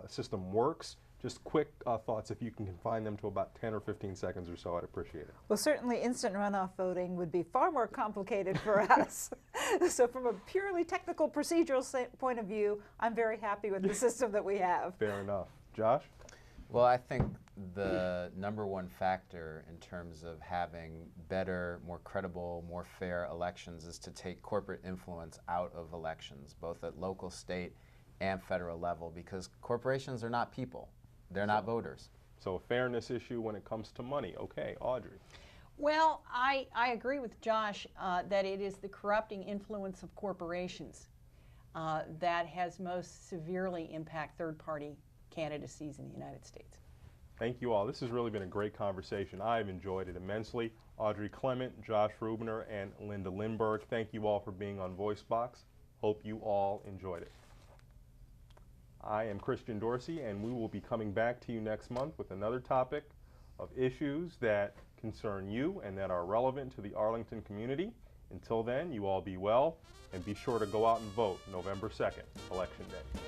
system works? Just quick thoughts, if you can confine them to about 10 or 15 seconds or so, I'd appreciate it. Well, certainly instant runoff voting would be far more complicated for us. So from a purely technical procedural point of view, I'm very happy with the system that we have. Fair enough. Josh? Well, I think the number one factor in terms of having better, more credible, more fair elections is to take corporate influence out of elections, both at local, state, and federal level, because corporations are not people. They're not voters. So a fairness issue when it comes to money. Okay, Audrey. Well, I agree with Josh that it is the corrupting influence of corporations that has most severely impacted third-party candidacies in the United States. Thank you all. This has really been a great conversation. I've enjoyed it immensely. Audrey Clement, Josh Rubiner, and Linda Lindberg, thank you all for being on VoiceBox. Hope you all enjoyed it. I am Christian Dorsey, and we will be coming back to you next month with another topic of issues that concern you and that are relevant to the Arlington community. Until then, you all be well, and be sure to go out and vote November 2nd, Election Day.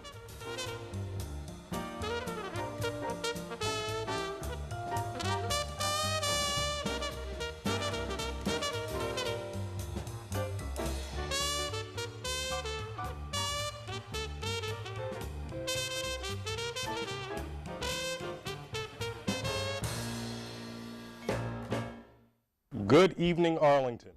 Good evening, Arlington.